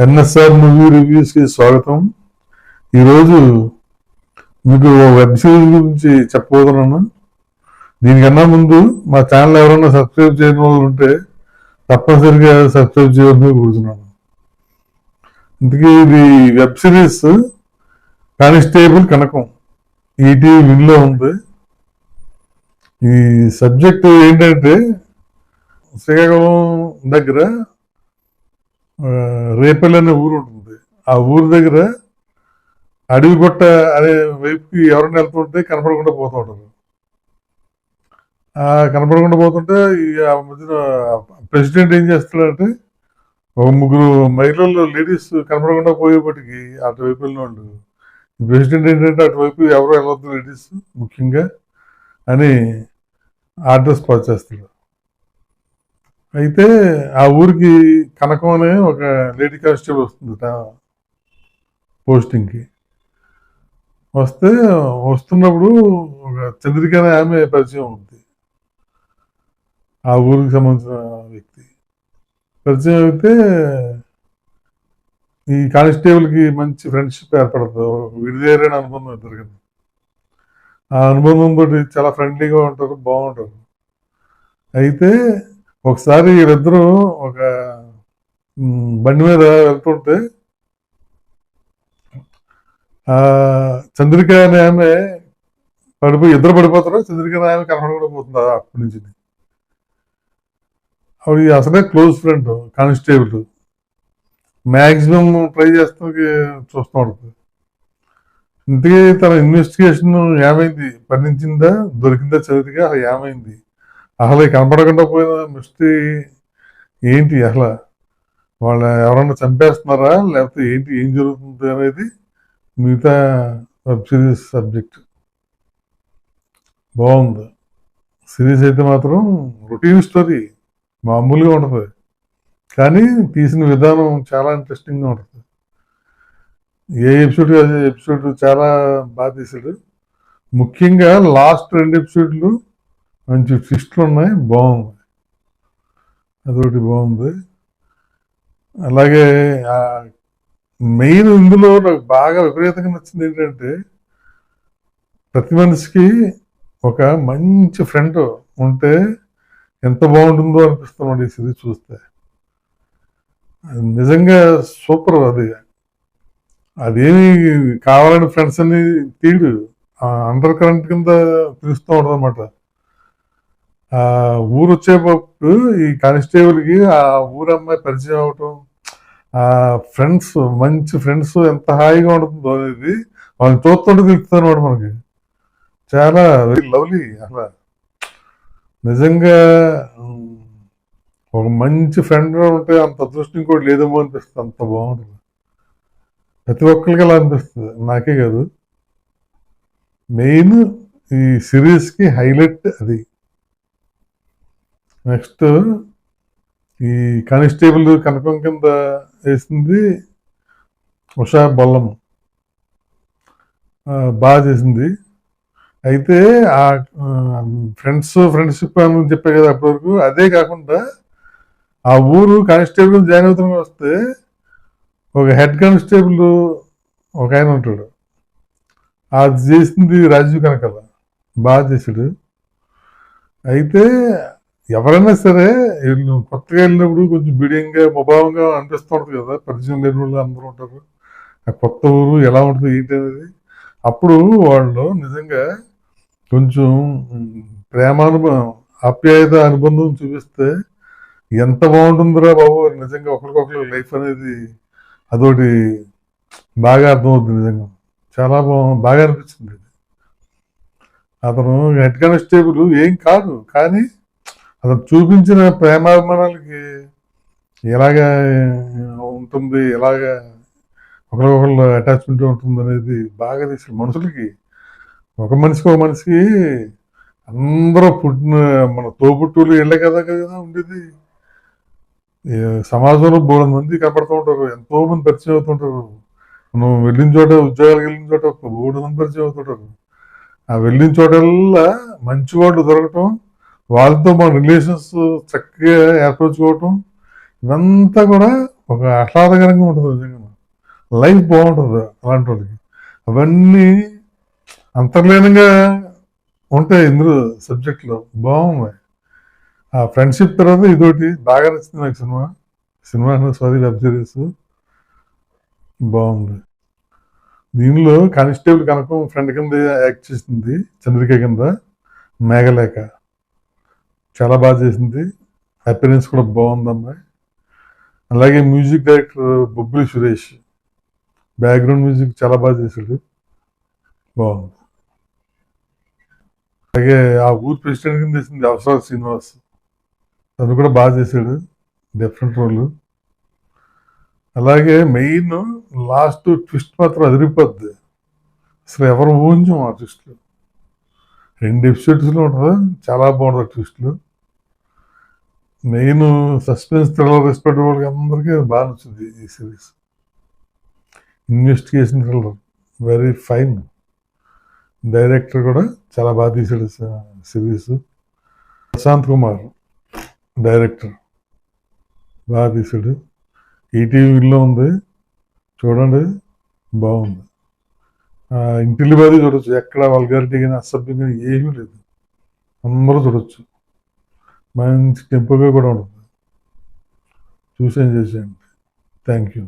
NSR movie రివ్యూస్కి స్వాగతం. ఈరోజు మీకు వెబ్ సిరీస్ గురించి చెప్పబోతున్నాను. దీనికన్నా ముందు మా ఛానల్ ఎవరైనా సబ్స్క్రైబ్ చేయని వాళ్ళు ఉంటే తప్పనిసరిగా సబ్స్క్రైబ్ చేయవలసిందిగా కోరుతున్నాను. ఇంతకీ ఇది వెబ్ సిరీస్ కానిస్టేబుల్ కనకం, ఈటీవీ విన్లో ఉంది. ఈ సబ్జెక్ట్ ఏంటంటే శ్రీకాకుళం దగ్గర రేపల్లి అనే ఊరు ఉంటుంది. ఆ ఊరి దగ్గర అడవి గుట్ట అనే వైపుకి ఎవరైనా వెళ్తుంటే కనపడకుండా పోతూ ఉంటారు. కనపడకుండా పోతుంటే ఆ మధ్యన ప్రెసిడెంట్ ఏం చేస్తాడంటే ఒక ముగ్గురు మహిళలు లేడీస్ కనపడకుండా పోయేపటికి అటువైపు వెళ్ళిన వాళ్ళు ప్రెసిడెంట్ ఏంటంటే అటువైపు ఎవరు వెళ్ళొద్దు లేడీస్ ముఖ్యంగా అని ఆర్డర్స్ పాస్ చేస్తాడు. అయితే ఆ ఊరికి కనకం అనే ఒక లేడీ కానిస్టేబుల్ వస్తుంది పోస్టింగ్కి. వస్తున్నప్పుడు ఒక చంద్రిక అనే ఆమె పరిచయం అవుతుంది. ఆ ఊరికి సంబంధించిన వ్యక్తి పరిచయం అయితే ఈ కానిస్టేబుల్కి మంచి ఫ్రెండ్షిప్ ఏర్పడుతుంది. విడిదేరైన అనుబంధం ఇద్దరు కదా. ఆ అనుబంధంతో చాలా ఫ్రెండ్లీగా ఉంటారు, బాగుంటారు. అయితే ఒకసారి వీళ్ళిద్దరూ ఒక బండి మీద వెళ్తుంటే చంద్రిక అనే ఆమె ఇద్దరు పడిపోతారు. చంద్రిక అనే ఆమె కనపడకుండా పోతుంది అప్పటి నుంచి. ఆవిడ అసలే close friend constable, maximum try చేస్తానికి చూస్తూ ఉంటుంది. ఇంతకీ తన ఇన్వెస్టిగేషన్ ఏమైంది, పనిచిందా, దొరికిందా చంద్రిక, అసలు ఏమైంది, అసలు కనపడకుండా పోయిన మిస్టరీ ఏంటి, అసలు వాళ్ళు ఎవరన్నా చంపేస్తున్నారా లేకపోతే ఏంటి, ఏం జరుగుతుంది అనేది మిగతా వెబ్ సిరీస్ సబ్జెక్ట్. బాగుంది సిరీస్ అయితే మాత్రం. రొటీన్ స్టోరీ మామూలుగా ఉంటుంది, కానీ తీసిన విధానం చాలా ఇంట్రెస్టింగ్గా ఉంటుంది. ఏ ఎపిసోడ్ చాలా బాగా తీసాడు. ముఖ్యంగా లాస్ట్ 2 ఎపిసోడ్లు మంచి ట్విస్ట్లు ఉన్నాయి, బాగుంది. అదొకటి బాగుంది. అలాగే మెయిన్ ఇందులో నాకు బాగా విపరీతంగా నచ్చింది ఏంటంటే ప్రతి మనిషికి ఒక మంచి ఫ్రెండ్ ఉంటే ఎంత బాగుంటుందో అనిపిస్తున్నాడు ఈ సిరీస్ చూస్తే. నిజంగా సూపర్. అదేమి కావాలని ఫ్రెండ్స్ అని తీడు, అండర్ కరెంట్ కింద పిలుస్తూ ఉంటుంది అన్నమాట. ఊరు వచ్చేటప్పుడు ఈ కానిస్టేబుల్కి ఆ ఊరమ్మాయి పరిచయం అవటం, ఆ ఫ్రెండ్స్ మంచి ఫ్రెండ్స్ ఎంత హాయిగా ఉంటుందో అనేది వాళ్ళని చూస్తుంటే తెలుస్తుంది అనమాట మనకి. చాలా వెరీ లవ్లీ. అసలు నిజంగా ఒక మంచి ఫ్రెండ్ ఉంటే అంత అదృష్టం కూడా లేదేమో అనిపిస్తుంది, అంత బాగుంటుంది. ప్రతి ఒక్కరికి అలా అనిపిస్తుంది, నాకే కాదు. మెయిన్ ఈ సిరీస్కి హైలైట్ అది. నెక్స్ట్ ఈ కానిస్టేబుల్ కనకం కింద వేసింది ఉషా బొల్లం, బాగా చేసింది. అయితే ఆ ఫ్రెండ్షిప్ అని చెప్పే కదా అప్పటి వరకు. అదే కాకుండా ఆ ఊరు కానిస్టేబుల్ జాయిన్ అవుతున్న వస్తే ఒక హెడ్ కానిస్టేబుల్ ఒక ఆయన ఉంటాడు, అది చేసింది రాజీవ్ కనకాల, బాగా చేశాడు. అయితే ఎవరైనా సరే కొత్తగా వెళ్ళినప్పుడు కొంచెం బిడియంగా ముభావంగా అనిపిస్తూ ఉంటుంది కదా, పరిచయం లేని వాళ్ళు అందరూ ఉంటారు. ఆ కొత్త ఊరు ఎలా ఉంటుంది ఏంటి అనేది. అప్పుడు వాళ్ళు నిజంగా కొంచెం ప్రేమానుభవం, ఆప్యాయత, అనుబంధం చూపిస్తే ఎంత బాగుంటుందిరా బాబు. నిజంగా ఒకరికొకరు లైఫ్ అనేది అదొకటి బాగా అర్థమవుతుంది. నిజంగా చాలా బాగా అనిపించింది. అతను హెడ్ కానిస్టేబుల్ ఏం కాదు, కానీ అతను చూపించిన ప్రేమాభిమానాలకి ఎలాగా ఉంటుంది, ఎలాగా ఒకరికొకరు అటాచ్మెంట్ ఉంటుంది అనేది బాగా తీసాడు. మనుషులకి ఒక మనిషికి అందరూ పుట్టిన మన తోబుట్టులు వెళ్ళే కదా ఉండేది. సమాజంలో 3 మంది కనపడుతూ ఉంటారు, ఎంతో మంది పరిచయం అవుతుంటారు. మనం వెళ్ళిన చోట, ఉద్యోగాలకు వెళ్ళిన చోట 3 మంది పరిచయం అవుతుంటారు. ఆ వెళ్ళిన చోటల్లా మంచి వాళ్ళు దొరకటం, వాళ్ళతో మన రిలేషన్స్ చక్కగా ఏర్పరచుకోవటం, ఇవంతా కూడా ఒక ఆహ్లాదకరంగా ఉంటుంది నిజంగా. లైఫ్ బాగుంటుంది అలాంటి వాళ్ళకి. అవన్నీ అంతర్లీనంగా ఉంటాయి ఇందులో సబ్జెక్ట్లో. బాగున్నాయి. ఆ ఫ్రెండ్షిప్ తర్వాత ఇదొకటి బాగా నచ్చింది నాకు cinema. Cinema sorry, web series బాగుంది. దీనిలో కానిస్టేబుల్ కనకం ఫ్రెండ్ కింద యాక్ట్ చేసింది, చంద్రిక కింద, మేఘలేఖ చాలా బాగా చేసింది. అపిరెన్స్ కూడా బాగుంది అమ్మాయి. అలాగే music director Bobbili Suresh background music చాలా బాగా చేశాడు, బాగుంది. అలాగే ఆ ఊరు ప్రెసిడెంట్ కింద చేసింది అవసరాలు శ్రీనివాస్, తను కూడా బాగా చేశాడు, డిఫరెంట్ రోల్. అలాగే మెయిన్ లాస్ట్ ట్విస్ట్ మాత్రం అదిరిపోద్ది. అసలు ఎవరు ఊహించం ఆ ట్విస్ట్లు. 2 ఎపిసోడ్స్లో ఉంటుంది, చాలా బాగుంటుంది ట్విస్ట్లు. మెయిన్ సస్పెన్స్ థ్రిల్లర్ ఇష్టపడే వాళ్ళకి అందరికీ బాగా నచ్చింది ఈ series. Investigation thriller, very fine. Director కూడా చాలా బాగా తీశాడు సిరీస్. ప్రశాంత్ కుమార్ డైరెక్టర్, బాగా తీశాడు. ఈటీవీలో ఉంది, చూడండి, బాగుంది. ఇంటిల్లి బాధ చూడొచ్చు, ఎక్కడ వల్గారిటీ కానీ అసభ్యం కానీ ఏమీ లేదు, అందరూ చూడొచ్చు. మంచి టెంపోగా కూడా ఉంటుంది. చూసి ఎంజాయ్ చేయండి. Thank you.